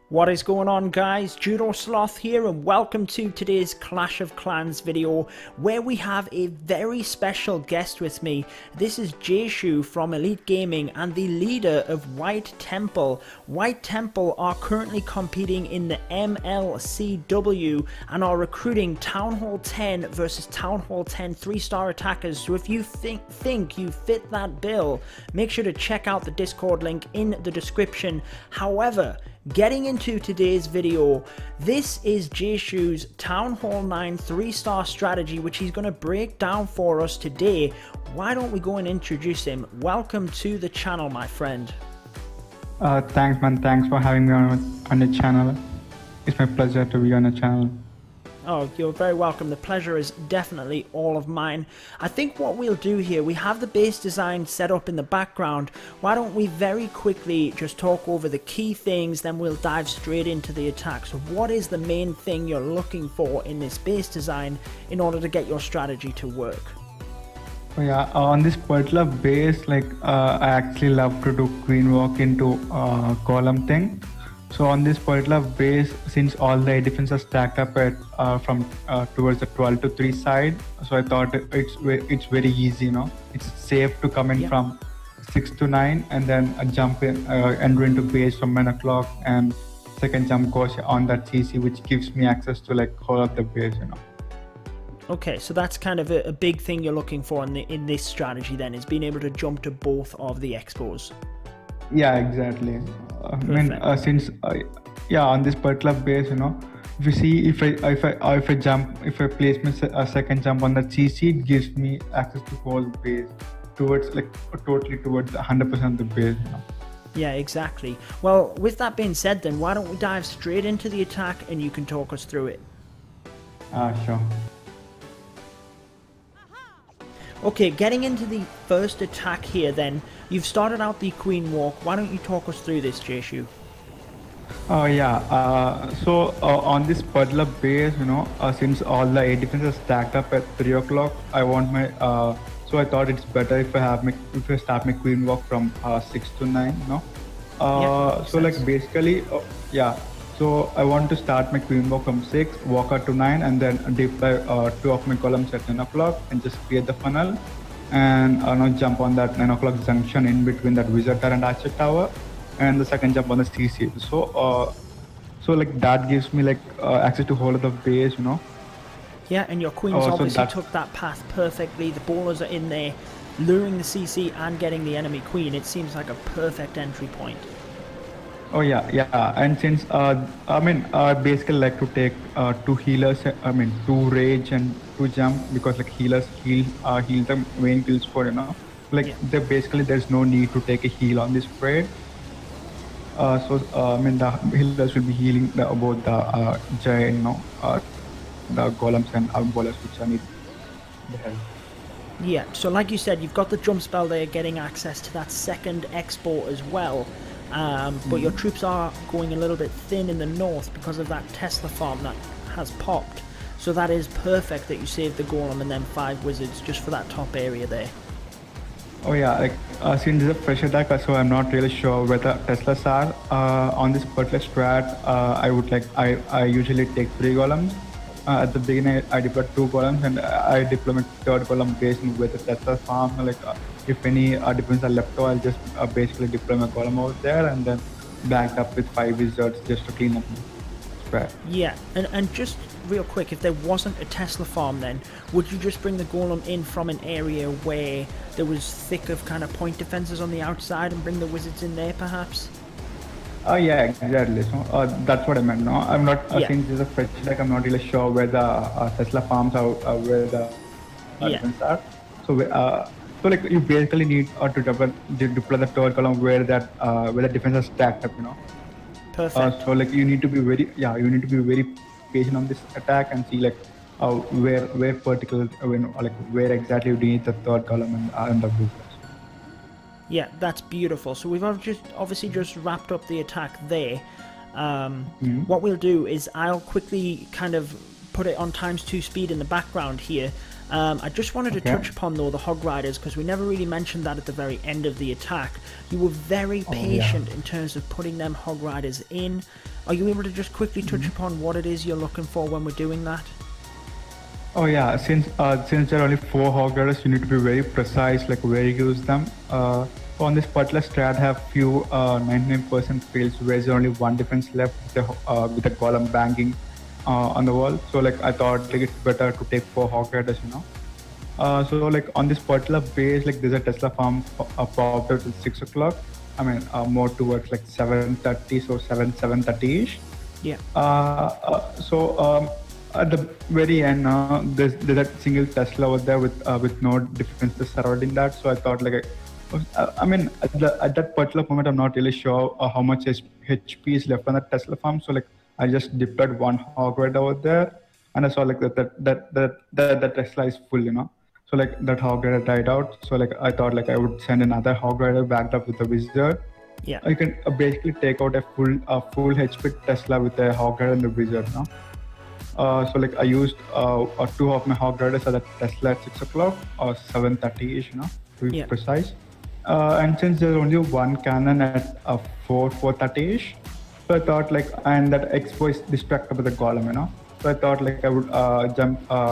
What is going on, guys? Judo Sloth here, and welcome to today's Clash of Clans video, where we have a very special guest with me. This is Jashu from Elite Gaming and the leader of White Temple. White Temple are currently competing in the MLCW and are recruiting Town Hall 10 versus Town Hall 10 3-star attackers. So if you think you fit that bill, make sure to check out the Discord link in the description. However, getting into today's video, this is Jashu's Town Hall 9 3-star strategy, which he's going to break down for us today. Why don't we go and introduce him? Welcome to the channel, my friend. Thanks, man. Thanks for having me on the channel. It's my pleasure to be on the channel. Oh, you're very welcome. The pleasure is definitely all of mine. I think what we'll do here, we have the base design set up in the background. Why don't we very quickly just talk over the key things, then we'll dive straight into the attack. So what is the main thing you're looking for in this base design in order to get your strategy to work? Oh, yeah, on this particular base, like I actually love to do queen walk into column thing. So on this particular base, since all the defenses are stacked up at from towards the 12 to 3 side, so I thought it's very easy, you know. It's safe to come in from 6 to 9 and then jump in, enter into base from 9 o'clock, and second jump goes on that CC, which gives me access to like hold up the base, you know. Okay, so that's kind of a big thing you're looking for in this strategy then, is being able to jump to both of the expos. Yeah, exactly. I mean, since on this particular base, you know, if you see, if I place my second jump on the CC, it gives me access to whole base towards like totally towards 100% of the base, you know. Yeah, exactly. Well, with that being said, then why don't we dive straight into the attack and you can talk us through it. Sure. Okay, getting into the first attack here then, you've started out the queen walk. Why don't you talk us through this, Jashu? Oh yeah, so on this particular base, you know, since all the 8 defenses are stacked up at 3 o'clock, I want my, so I thought it's better if I start my queen walk from 6 to 9, you know. So sense. Like basically, so I want to start my queen walk from 6, walk out to 9, and then deploy 2 of my columns at 10 o'clock and just create the funnel and now jump on that 9 o'clock junction in between that wizard tower and archer tower, and the second jump on the CC. So like that gives me like access to whole of the base, you know. Yeah, and your queens obviously took that path perfectly. The ballers are in there, luring the CC and getting the enemy queen. It seems like a perfect entry point. Oh yeah, and since I mean, I basically like to take 2 healers, I mean 2 rage and 2 jump, because like healers heal the main kills for, you know, like there's no need to take a heal on this trade. So I mean the healers will be healing both the giant, you know, the golems and outballers, which I need the help. Yeah, so like you said, you've got the jump spell there, getting access to that second expo as well. But your troops are going a little bit thin in the north because of that Tesla farm that has popped. So that is perfect that you saved the golem and then 5 wizards just for that top area there. Oh yeah, like since it's a fresh attack, so I'm not really sure where the Teslas are on this particular strat. I usually take 3 golems. At the beginning, I deploy 2 golems, and I deploy my 3rd golem based on where the Tesla farm. Like if any defense are left over, I'll just basically deploy my golem over there and then back up with 5 wizards just to clean up the strat. Yeah, and just real quick, if there wasn't a Tesla farm, then would you just bring the golem in from an area where there was thick of kind of point defenses on the outside and bring the wizards in there, perhaps? Yeah, exactly. So that's what I meant. No, I'm not. Since it's a fresh deck, I'm not really sure where the Tesla farms are, where the defense are. So like you basically need to deploy the 3rd column where the defense is stacked up, you know. Perfect. So like you need to be very patient on this attack and see like where where exactly you need the 3rd column and the wizards. Yeah, that's beautiful. So we've obviously just wrapped up the attack there. What we'll do is I'll quickly kind of put it on ×2 speed in the background here, I just wanted to touch upon though the Hog Riders, because we never really mentioned that at the very end of the attack. You were very patient in terms of putting them Hog Riders in. Are you able to just quickly touch upon what it is you're looking for when we're doing that? Oh yeah, since there are only 4 Hog Riders, you need to be very precise, like where you use them. On this particular strat, have few 99% fails where there's only 1 defense left with the golem banging on the wall. So like I thought like it's better to take 4 Hog Riders, you know. So like on this particular base, like there's a Tesla farm popped out at 6 o'clock. I mean more towards like 7:30, so 7:30ish. Yeah. At the very end, there's that single Tesla over there with no defenses surrounding that. So I thought like, I mean, at that particular moment, I'm not really sure how much HP is left on that Tesla farm. So like, I just deployed 1 Hog Rider over there, and I saw like that Tesla is full, you know. So like that Hog Rider died out. So like I thought like I would send another Hog Rider backed up with a Wizard. Yeah. I can basically take out a full HP Tesla with a Hog Rider and the Wizard, you know. So like I used 2 of my Hog Riders at the Tesla at 6 o'clock or 7:30ish, you know, to be precise. And since there's only 1 cannon at 4:30ish, so I thought like, and that Expo is distracted by the golem, you know. So I thought like I would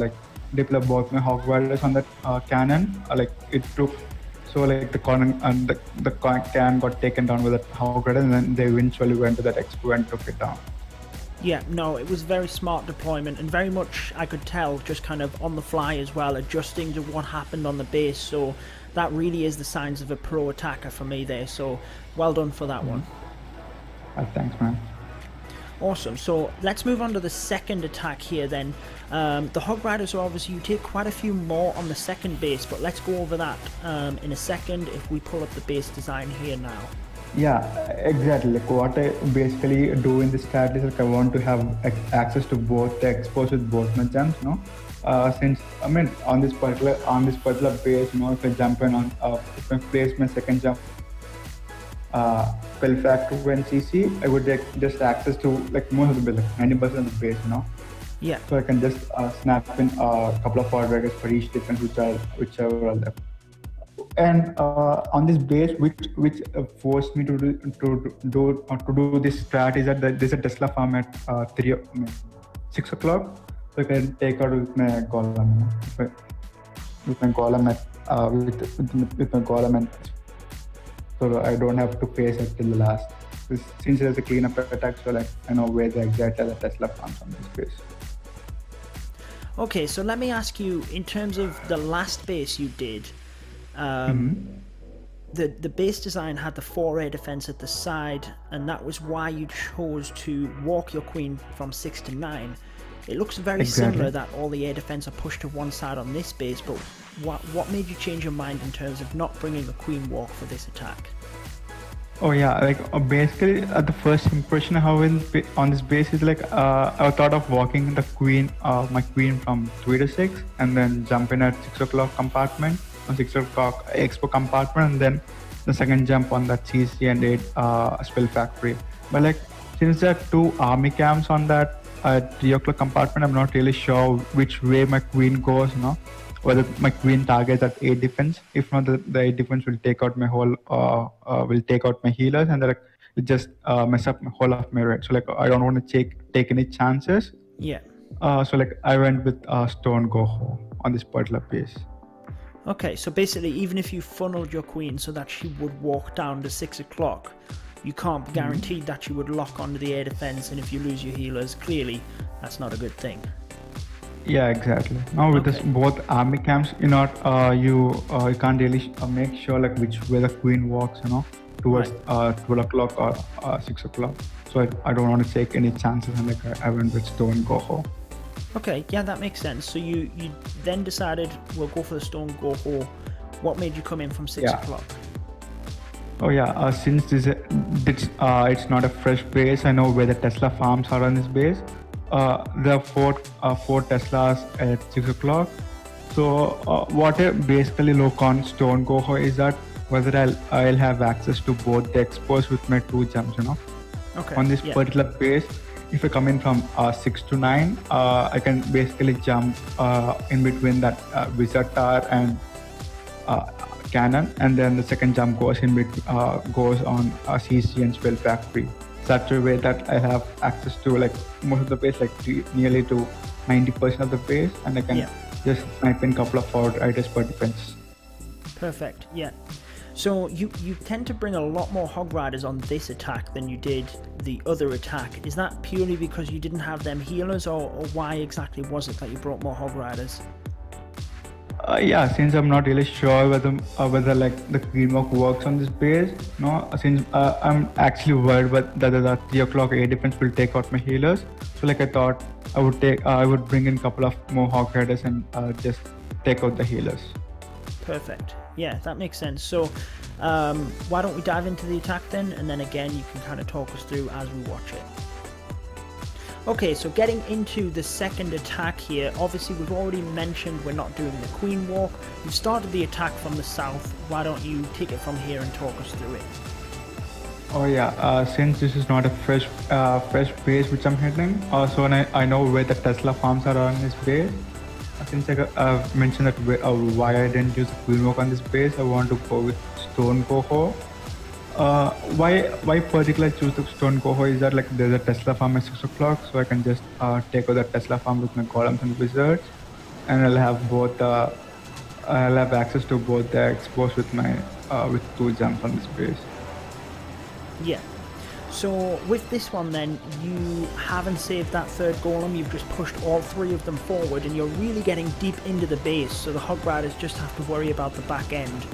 like deploy both my Hog Riders on that cannon. Like it took, so like the cannon and the cannon got taken down with that Hog Rider, and then they eventually went to that Expo and took it down. Yeah, no, it was very smart deployment, and very much I could tell just kind of on the fly as well, adjusting to what happened on the base. So that really is the signs of a pro attacker for me there. So well done for that one. Thanks, man. Awesome. So let's move on to the second attack here then. The Hog Riders are obviously, you take quite a few more on the second base, but let's go over that in a second if we pull up the base design here now. Yeah, exactly. Like what I basically do in this strat is like I want to have access to both the expos with both my jumps, you know. Since I mean on this particular base, you know, if I jump in on if I place my second jump spell factor when CC, I would just access to like most of the base, like 90% of the base, you know. Yeah. So I can just snap in a couple of Hog Riders for each defense whichever are left. And on this base, which forced me to do this strat is that there's a Tesla farm at 6 o'clock, so I can take out with my golem, with my golem, and so I don't have to face it till the last. Since there's a cleanup attack, so like I know where the exact other Tesla farms on this base. Okay, so let me ask you, in terms of the last base you did. The base design had the 4 air defense at the side, and that was why you chose to walk your queen from 6 to 9. It looks very similar that all the air defense are pushed to one side on this base, but what made you change your mind in terms of not bringing a queen walk for this attack? Oh yeah, like basically the first impression I have on this base is like I thought of walking the queen, my queen from 3 to 6, and then jump in at 6 o'clock compartment. On 6 o'clock expo compartment, and then the second jump on that CC and 8 spell factory. But like since there are 2 army camps on that 3 o'clock compartment, I'm not really sure which way my queen goes, you know, whether my queen targets at 8 defense. If not, the 8 defense will take out my whole will take out my healers, and then it just mess up my whole of my raid. So like I don't want to take any chances. Yeah. So like I went with Stone GoHo on this particular base. Okay, so basically, even if you funneled your queen so that she would walk down to 6 o'clock, you can't be guaranteed that you would lock onto the air defense, and if you lose your healers, clearly that's not a good thing. Yeah, exactly. Now with this both army camps, you know, you can't really make sure like which way the queen walks, you know, towards 12 o'clock or 6 o'clock. So I don't want to take any chances, and like I went with Stone GoHo. Okay, yeah, that makes sense. So you then decided we'll go for the Stone GoHo. What made you come in from 6 o'clock? Oh yeah, since it's not a fresh base, I know where the Tesla farms are on this base. There are four Teslas at 6 o'clock. So what I basically look on Stone GoHo is that whether I'll have access to both the expos with my 2 jumps, you know. Okay. On this particular base, if I come in from 6 to 9, I can basically jump in between that wizard tower and cannon, and then the second jump goes goes on CC and spell factory. Such a way that I have access to like most of the base, like nearly to 90% of the base, and I can just snipe in a couple of Hog Riders per defense. Perfect. Yeah. So you tend to bring a lot more Hog Riders on this attack than you did the other attack. Is that purely because you didn't have them healers, or why exactly was it that you brought more Hog Riders? Yeah, since I'm not really sure whether like the greenwalk works on this base, no. Since I'm actually worried that the 3 o'clock A defense will take out my healers, so like I thought I would bring in a couple of more Hog Riders and just take out the healers. Perfect. Yeah, that makes sense. So why don't we dive into the attack then, and then again you can kind of talk us through as we watch it. Okay, so getting into the second attack here, obviously we've already mentioned we're not doing the queen walk. We've started the attack from the south. Why don't you take it from here and talk us through it? Oh yeah, since this is not a fresh base which I'm hitting, so I know where the Tesla farms are on this base. Since I've mentioned that why I didn't use the queen walk on this base, I want to go with stone GoHo. Why particularly choose the stone GoHo is that like there's a Tesla farm at 6 o'clock, so I can just take over that Tesla farm with my golems and wizards, and I'll have both. I'll have access to both the expos with my with 2 jumps on this base. Yeah. So with this one then, you haven't saved that third golem, you've just pushed all 3 of them forward, and you're really getting deep into the base, so the Hog Riders just have to worry about the back end.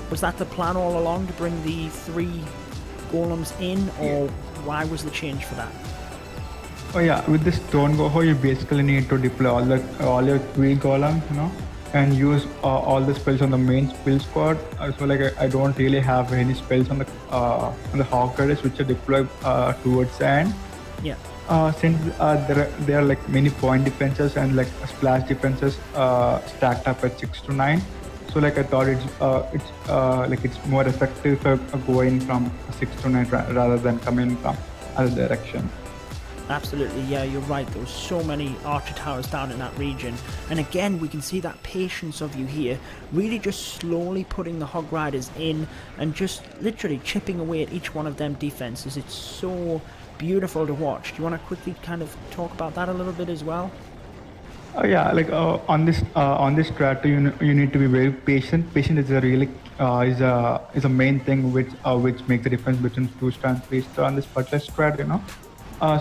Was that the plan all along, to bring the 3 golems in, or why was the change for that? Oh yeah, with this stone GoHo, you basically need to deploy all your 3 golems, you know, and use all the spells on the main spell squad. So like I don't really have any spells on the Hog Riders which are deployed towards the end. Yeah. Since there are like many point defenses and like splash defenses stacked up at 6 to 9. So like I thought it's more effective if I go in from 6 to 9 rather than come in from other direction. Absolutely, yeah, you're right. There were so many archer towers down in that region, and again we can see that patience of you here, really just slowly putting the Hog Riders in and just literally chipping away at each one of them defenses. It's so beautiful to watch. Do you want to quickly kind of talk about that a little bit as well? Yeah, like on this strat, you need to be very patient. Patient is a really is a main thing which makes the difference between 2-star and 3-star on this particular strat, you know.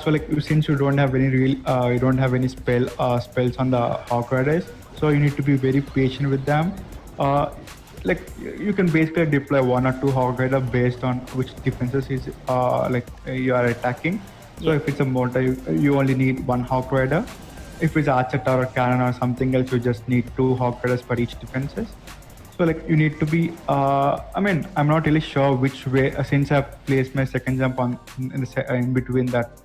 So like since you don't have any spells on the Hog Riders, so you need to be very patient with them. Like you can basically deploy 1 or 2 Hog Rider based on which defenses is you are attacking. So if it's a mortar, you only need 1 Hog Rider. If it's archer tower, cannon, or something else, you just need 2 Hog Riders for each defenses. So like you need to be. I mean, I'm not really sure which way. Since I've placed my second jump in between that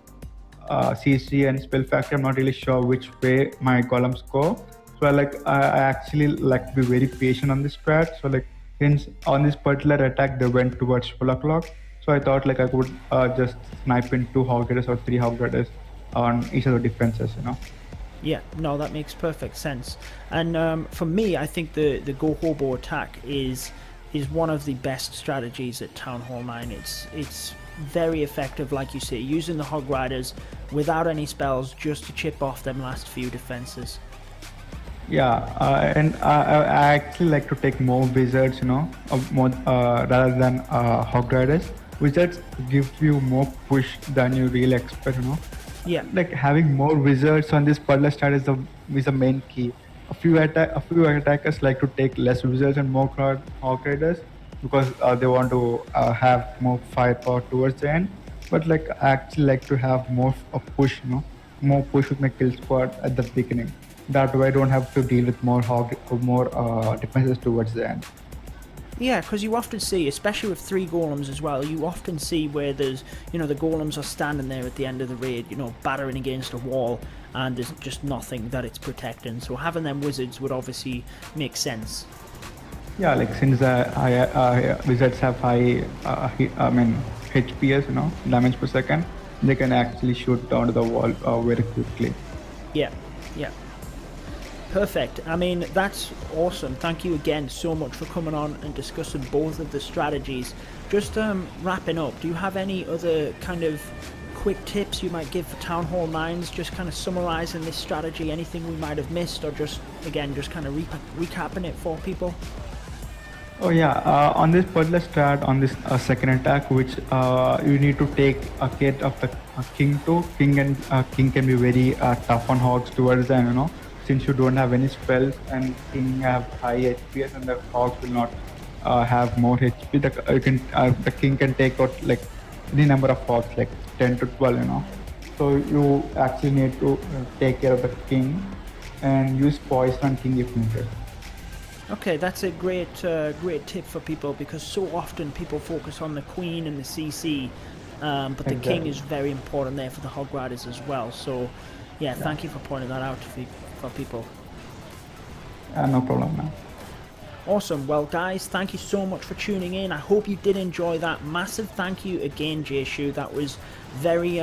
CC and spell factory, I'm not really sure which way my golems go. So I actually like to be very patient on this strat. So like since on this particular attack they went towards 12 o'clock, so I thought like I could just snipe in 2 Hog Riders or 3 Hog Riders on each of the defenses, you know. Yeah, no, that makes perfect sense. And for me, I think the GoHoBo attack is one of the best strategies at Town Hall 9. It's very effective, like you say, using the Hog Riders without any spells just to chip off them last few defenses. Yeah, and I actually like to take more wizards, you know, rather than Hog Riders. Wizards give you more push than you really expect, you know. Yeah, like having more wizards on this particular strat is the main key. A few attackers like to take less wizards and more Hog Riders because they want to have more firepower towards the end. But like I actually like to have more push, you know, more push with my kill squad at the beginning. That way I don't have to deal with more defenses towards the end. Yeah, because you often see, especially with 3 golems as well, you often see where there's, you know, the golems are standing there at the end of the raid, you know, battering against a wall, and there's just nothing that it's protecting. So having them wizards would obviously make sense. Yeah, like since wizards have high HPS, you know, damage per second. they can actually shoot down to the wall very quickly. Yeah, yeah. Perfect. I mean, that's awesome. Thank you again so much for coming on and discussing both of the strategies. Just wrapping up, do you have any other kind of quick tips you might give for Town Hall 9s, just kind of summarizing this strategy, anything we might have missed, or just, again, just kind of recapping it for people? Oh yeah, on this particular strat, on this second attack, which you need to take care of the king too. King can be very tough on hogs towards them, you know, since you don't have any spells and king have high HP and the hogs will not have more HP. The king can take out like any number of hogs, like 10 to 12, you know. So you actually need to take care of the king and use poison on king if needed. Okay, that's a great tip for people, because so often people focus on the queen and the CC, but the king is very important there for the Hog Riders as well. So yeah, thank you for pointing that out for people. No problem, man. Awesome. Well guys, thank you so much for tuning in. I hope you did enjoy that. Massive thank you again, Jashu. That was very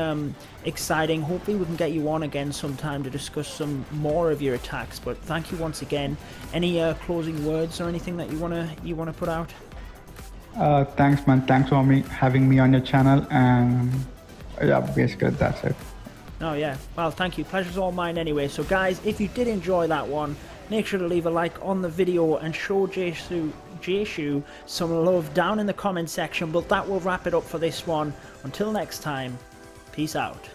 exciting. Hopefully we can get you on again sometime to discuss some more of your attacks, but thank you once again. Any closing words or anything that you wanna put out? Thanks, man. Thanks for having me on your channel, and yeah, basically that's it. Oh yeah, well thank you, pleasure's all mine anyway. So guys, if you did enjoy that one, make sure to leave a like on the video and show Jashu some love down in the comment section. But that will wrap it up for this one. Until next time, peace out.